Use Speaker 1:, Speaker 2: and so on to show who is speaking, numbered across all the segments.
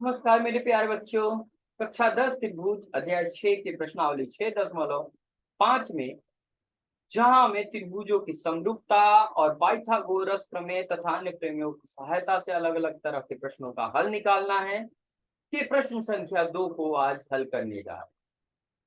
Speaker 1: नमस्कार मेरे प्यारे बच्चों। कक्षा 10 त्रिभुज अध्याय 6 की प्रश्नावली 6.5 में जहां हमें त्रिभुजों की समरूपता और पाइथागोरस प्रमेय तथा अन्य प्रमेयों की सहायता से अलग अलग तरह के प्रश्नों का हल निकालना है कि प्रश्न संख्या 2 को आज हल करने जा रहे हैं।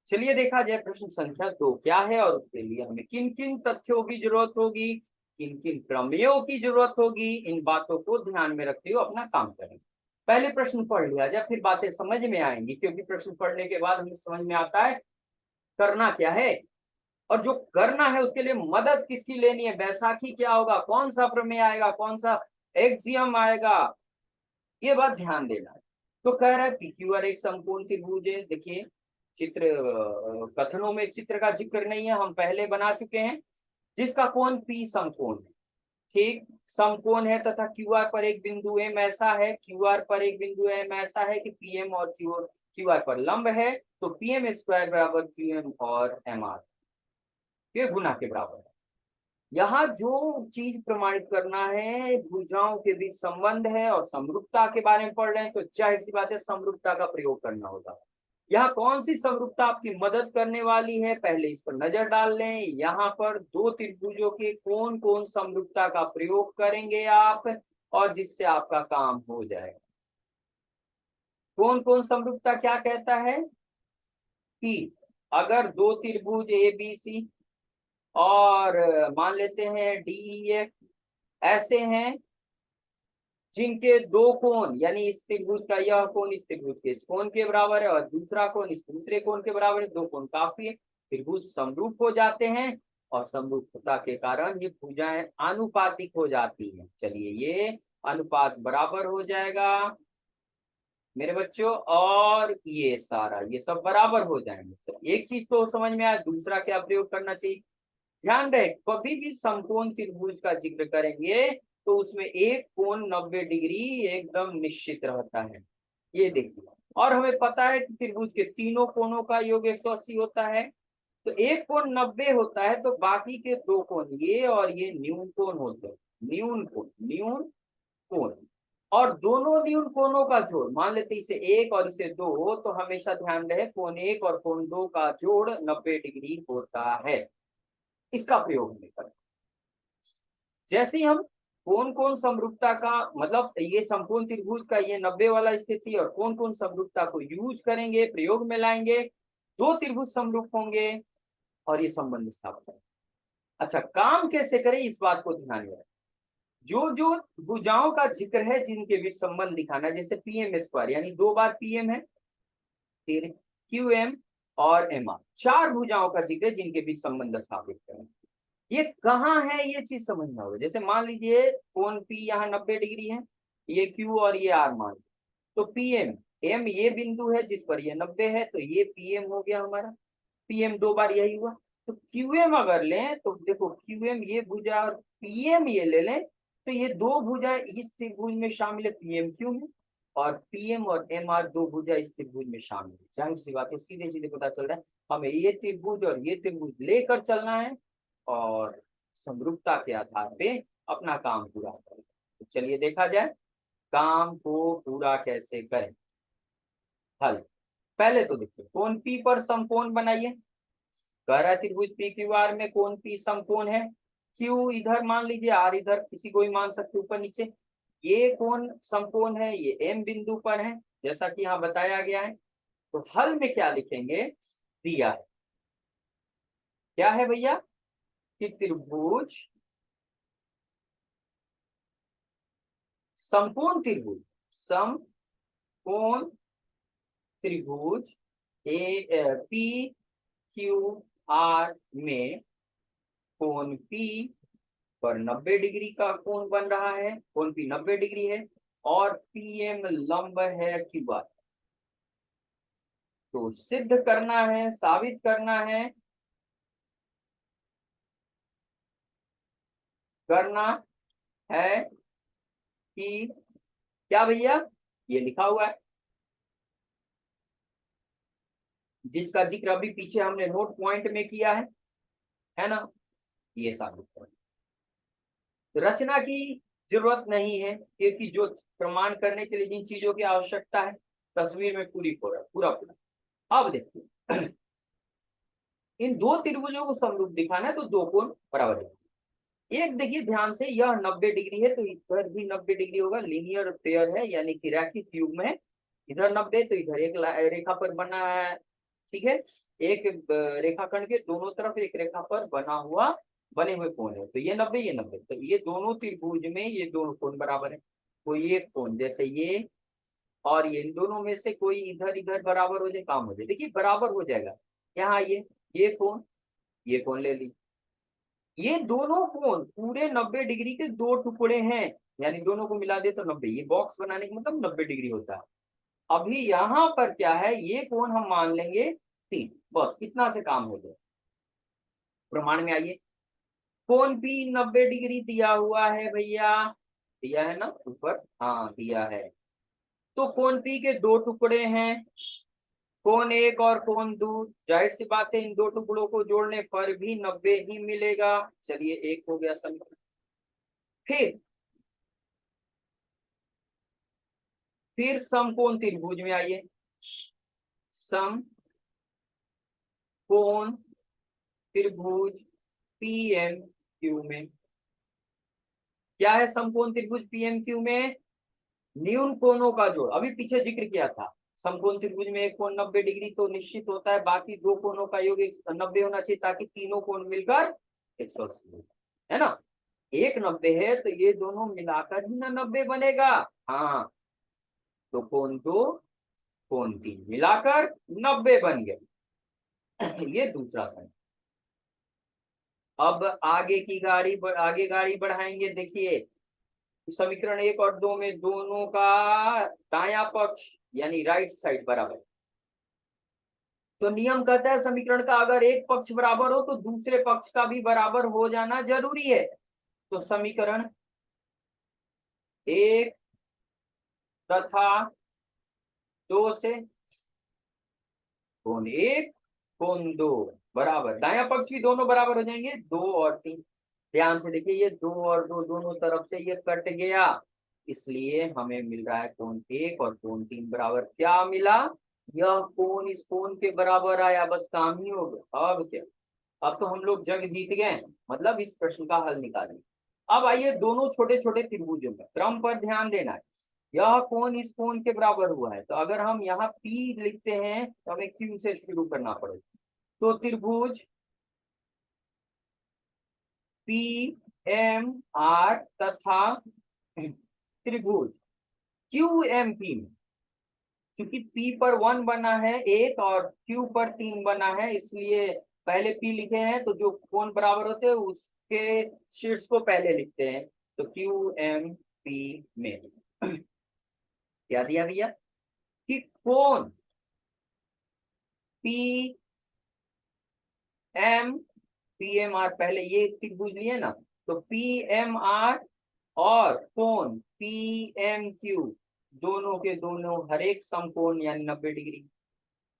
Speaker 1: चलिए देखा जाए प्रश्न संख्या 2 क्या है और उसके लिए हमें किन किन तथ्यों की जरूरत होगी, किन किन प्रमेयों की जरूरत होगी। इन बातों को ध्यान में रखते हुए अपना काम करेंगे। पहले प्रश्न पढ़ लिया जाए, फिर बातें समझ में आएंगी, क्योंकि प्रश्न पढ़ने के बाद हमें समझ में आता है करना क्या है और जो करना है उसके लिए मदद किसकी लेनी है। बैसाखी क्या होगा, कौन सा प्रमेय आएगा, कौन सा एक्सियम आएगा, ये बात ध्यान देना है। तो कह रहा है पीक्यूआर एक समकोण त्रिभुज है। देखिए चित्र कथनों में चित्र का जिक्र नहीं है, हम पहले बना चुके हैं, जिसका कोण पी समकोण है। ठीक, समकोण है तथा क्यूआर पर एक बिंदु एम ऐसा है, क्यूआर पर एक बिंदु एम ऐसा है कि पीएम और क्यूआर पर लंब है, तो पीएम स्क्वायर बराबर क्यूएम और एम आर के गुना के बराबर है। यहाँ जो चीज प्रमाणित करना है भुजाओं के बीच संबंध है और समरूपता के बारे में पढ़ रहे हैं, तो जाहिर सी बात है समरूपता का प्रयोग करना होगा। यहाँ कौन सी समरूपता आपकी मदद करने वाली है, पहले इस पर नजर डाल लें। यहाँ पर दो त्रिभुजों के कौन कौन समरूपता का प्रयोग करेंगे आप, और जिससे आपका काम हो जाएगा। कौन कौन समरूपता क्या कहता है कि अगर दो त्रिभुज ए बी सी और मान लेते हैं डी ई एफ ऐसे हैं, जिनके दो कोण यानी इस त्रिभुज का यह कोण इस त्रिभुज के इस कोण के बराबर है और दूसरा कोण इस दूसरे कोण के बराबर है, दो कोण काफी है, त्रिभुज समरूप हो जाते हैं और समरूपता के कारण ये भुजाएं आनुपातिक हो जाती हैं। चलिए ये अनुपात बराबर हो जाएगा मेरे बच्चों, और ये सारा ये सब बराबर हो जाएंगे। तो एक चीज तो समझ में आया, दूसरा क्या प्रयोग करना चाहिए। ध्यान रहे कभी भी समकोण त्रिभुज का जिक्र करेंगे तो उसमें एक कोण 90 डिग्री एकदम निश्चित रहता है, ये देखिए। और हमें पता है कि त्रिभुज के तीनों कोणों का योग 180 होता है, तो एक कोण 90 होता है, तो बाकी के दो कोण ये और ये न्यून कोण होते हैं। न्यून कोण और दोनों न्यून कोणों का जोड़, मान लेते इसे एक और इसे दो, तो हमेशा ध्यान रहे कोण एक और कोण दो का जोड़ 90 डिग्री होता है। इसका प्रयोग हमें करें। जैसे ही हम कौन कौन समरूपता का मतलब ये समकोण त्रिभुज का ये 90 वाला स्थिति और कौन कौन समरूपता को यूज करेंगे, प्रयोग में लाएंगे, दो त्रिभुज समरूप होंगे और ये संबंध स्थापित है। अच्छा, काम कैसे करें इस बात को ध्यान में रखें। जो जो भुजाओं का जिक्र है जिनके बीच संबंध दिखाना है, जैसे पीएम स्क्वायर यानी दो बार पीएम है, फिर क्यू एम और एम आर, चार भुजाओं का जिक्र है जिनके बीच संबंध स्थापित करें। ये कहाँ है ये चीज समझना होगा। जैसे मान लीजिए कोण पी यहाँ 90 डिग्री है, ये क्यू और ये आर मान, तो पीएम एम ये बिंदु है जिस पर ये 90 है, तो ये पीएम हो गया हमारा। पीएम दो बार यही हुआ, तो क्यूएम अगर लें तो देखो क्यूएम ये भुजा और पीएम ये ले लें, तो ये दो भुजा इस त्रिभुज में शामिल है पीएम क्यू में, और पीएम और एम आर दो भुजा इस त्रिभुज में शामिल है। जाहिर सी बात है सीधे सीधे पता चल रहा है हमें ये त्रिभुज और ये त्रिभुज लेकर चलना है और समरूपता के आधार पे अपना काम पूरा करें। तो चलिए देखा जाए काम को पूरा कैसे करें। हल पहले तो देखिए कोण पी पर समकोण बनाइए। कह रहा है त्रिभुज पी क्यू आर में कोण पी समकोण है। क्यू इधर मान लीजिए, आर इधर, किसी को भी मान सकते ऊपर नीचे। ये कोण समकोण है, ये एम बिंदु पर है जैसा कि यहाँ बताया गया है। तो हल में क्या लिखेंगे, दिया है क्या है भैया कि त्रिभुज समकोण त्रिभुज समकोण त्रिभुज ए पी क्यू आर में कोण पी पर 90 डिग्री का कोण बन रहा है, कोण पी 90 डिग्री है और पीएम लंब है क्यू आर। तो सिद्ध करना है, साबित करना है, करना है कि क्या भैया, ये लिखा हुआ है जिसका जिक्र अभी पीछे हमने नोट पॉइंट में किया है ना, ये साबित करना। तो रचना की जरूरत नहीं है, क्योंकि जो प्रमाण करने के लिए जिन चीजों की आवश्यकता है तस्वीर में पूरी पूरा पूरा पूरा। अब देखिए इन दो त्रिभुजों को समरूप दिखाना है तो दो कोण बराबर है। एक देखिए ध्यान से, यह 90 डिग्री है तो इधर भी 90 डिग्री होगा, लीनियर पेयर है यानी कि रैखिक युग्म है। इधर 90 तो इधर एक रेखा पर बना है, ठीक है। एक रेखाखंड के दोनों तरफ एक रेखा पर बने हुए कोण है, तो ये 90 ये 90, तो ये दोनों त्रिभुज में ये दोनों कोण बराबर है। कोई एक कोण जैसे ये और ये, इन दोनों में से कोई इधर इधर बराबर हो जाए, काम हो जाए। देखिए बराबर हो जाएगा। यहाँ ये कोण ले ली, ये दोनों कोण पूरे 90 डिग्री के दो टुकड़े हैं, यानी दोनों को मिला दे तो 90। ये बॉक्स बनाने का मतलब 90 डिग्री होता है। अभी यहाँ पर क्या है, ये कोण हम मान लेंगे 3, बस इतना से काम हो जाए। प्रमाण में आइए, कोण भी 90 डिग्री दिया हुआ है भैया, दिया है ना ऊपर, हाँ दिया है। तो कोण पी के दो टुकड़े हैं, कोण एक और कोण दो, जाहिर सी बात है इन दो टुकड़ों को जोड़ने पर भी 90 ही मिलेगा। चलिए एक हो गया समीकरण। फिर समकोण त्रिभुज में आइए, समकोण त्रिभुज पीएम क्यू में क्या है, समकोण त्रिभुज पीएम क्यू में न्यून कोणों का जोड़। अभी पीछे जिक्र किया था, समकोण त्रिभुज में एक कोण 90 डिग्री तो निश्चित होता है, बाकी दो कोणों का योग 90 होना चाहिए ताकि तीनों कोण मिलकर 180 है ना। एक 90 है तो ये दोनों मिलाकर ही ना 90 बनेगा। हाँ, तो कोण दो कोण तीन मिलाकर 90 बन गए। ये दूसरा समीकरण। अब आगे गाड़ी बढ़ाएंगे। देखिए समीकरण 1 और 2 में दोनों का दायां पक्ष यानी राइट साइड बराबर, तो नियम कहता है समीकरण का अगर एक पक्ष बराबर हो तो दूसरे पक्ष का भी बराबर हो जाना जरूरी है। तो समीकरण 1 तथा 2 से कोण 1 कोण 2 बराबर, दायां पक्ष भी दोनों बराबर हो जाएंगे, 2 और 3। ध्यान से देखिए, ये 2 और 2 दोनों तरफ से ये कट गया, इसलिए हमें मिल रहा है कोण 1 और कोण 3 बराबर। क्या मिला, यह कोण इस कोण के बराबर आया, बस काम ही हो गया। अब क्या, अब तो हम लोग जग जीत गए, मतलब इस प्रश्न का हल निकालेंगे। अब आइए दोनों छोटे छोटे त्रिभुजों में क्रम पर ध्यान देना है। यह कोण इस कोण के बराबर हुआ है, तो अगर हम यहाँ P लिखते हैं तो हमें Q से शुरू करना पड़ेगा। तो त्रिभुज PMR तथा त्रिभुज QMP में, क्योंकि P पर 1 बना है एक और Q पर 3 बना है, इसलिए पहले P लिखे हैं, तो जो कोण बराबर होते हैं उसके शीर्ष को पहले लिखते हैं। तो QMP में क्या दिया भैया कि कोण PMR, पहले ये त्रिभुज लिए ना, तो PMR और कोण PMQ दोनों के दोनों हर एक समकोण यानी 90 डिग्री।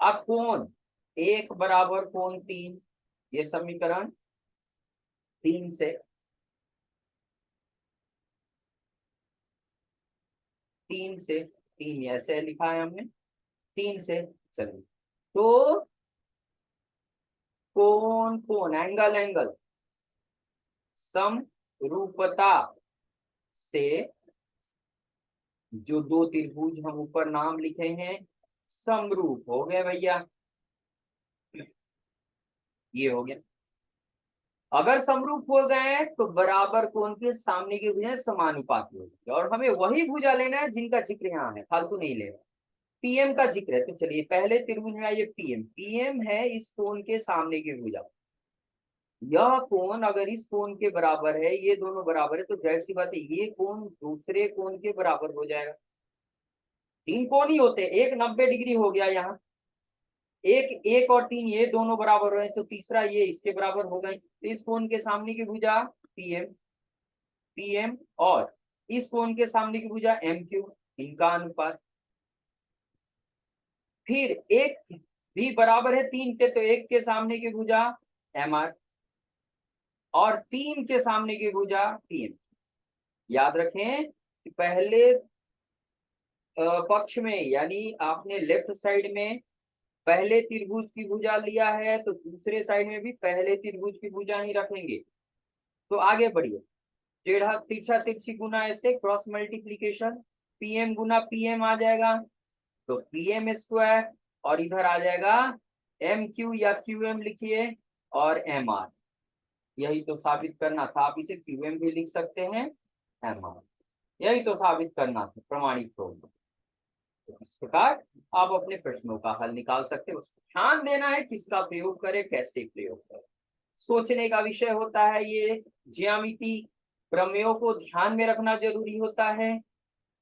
Speaker 1: अब कोण 1 बराबर कोण 3, ये समीकरण 3 से, 3 ऐसे लिखा है हमने, 3 से चलिए। तो कोण कोण एंगल समरूपता से जो दो त्रिभुज हम ऊपर नाम लिखे हैं समरूप हो गए भैया, ये हो गया। अगर समरूप हो गए तो बराबर कोण के सामने की भुजाएं समानुपाती होगी, और हमें वही भुजा लेना है जिनका जिक्र यहाँ है, फालतू नहीं लेना। पीएम का जिक्र है, तो चलिए पहले त्रिभुज में आइए। पीएम है इस कोण के सामने की भुजा। यह कोण अगर इस कोण के बराबर है, ये दोनों बराबर है, तो जाहिर सी बात है ये कोण दूसरे कोण के बराबर हो जाएगा। 3 कोण ही होते हैं, एक 90 डिग्री हो गया यहाँ, एक 1 और 3 ये दोनों बराबर है, तो तीसरा ये इसके बराबर हो गए। तो इस कोण के सामने की भुजा पीएम और इस कोण के सामने की भुजा एमक्यू, इनका अनुपात। फिर एक भी बराबर है 3 के, तो एक के सामने की भुजा एमआर और 3 के सामने की भुजा पीएम। याद रखें कि पहले पक्ष में यानी आपने लेफ्ट साइड में पहले त्रिभुज की भुजा लिया है तो दूसरे साइड में भी पहले त्रिभुज की भुजा ही रखेंगे। तो आगे बढ़िए, टेढ़ा तिरछा तिरछी गुना ऐसे क्रॉस मल्टीप्लीकेशन, पीएम गुना पीएम आ जाएगा तो पीएम स्क्वायर, और इधर आ जाएगा एम क्यू या क्यू एम लिखिए और एम आर। यही तो साबित करना था, आप इसे क्यू एम भी लिख सकते हैं, एम आर। यही तो साबित करना था, प्रमाणित होगा। तो इस प्रकार आप अपने प्रश्नों का हल निकाल सकते हो। ध्यान देना है किसका प्रयोग करें, कैसे प्रयोग करें, सोचने का विषय होता है ये। ज्यामिति प्रमेयों को ध्यान में रखना जरूरी होता है,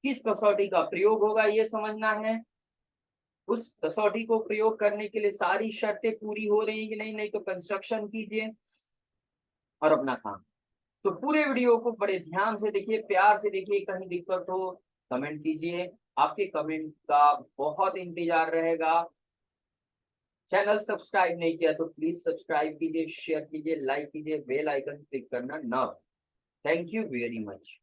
Speaker 1: किस कसौटी का प्रयोग होगा ये समझना है, उस कसौटी को प्रयोग करने के लिए सारी शर्तें पूरी हो रही कि नहीं, नहीं तो कंस्ट्रक्शन कीजिए और अपना काम। तो पूरे वीडियो को बड़े ध्यान से देखिए, प्यार से देखिए, कहीं दिक्कत हो कमेंट कीजिए, आपके कमेंट का बहुत इंतजार रहेगा। चैनल सब्सक्राइब नहीं किया तो प्लीज सब्सक्राइब कीजिए, शेयर कीजिए, लाइक कीजिए, बेल आइकन क्लिक करना ना। Thank you very much.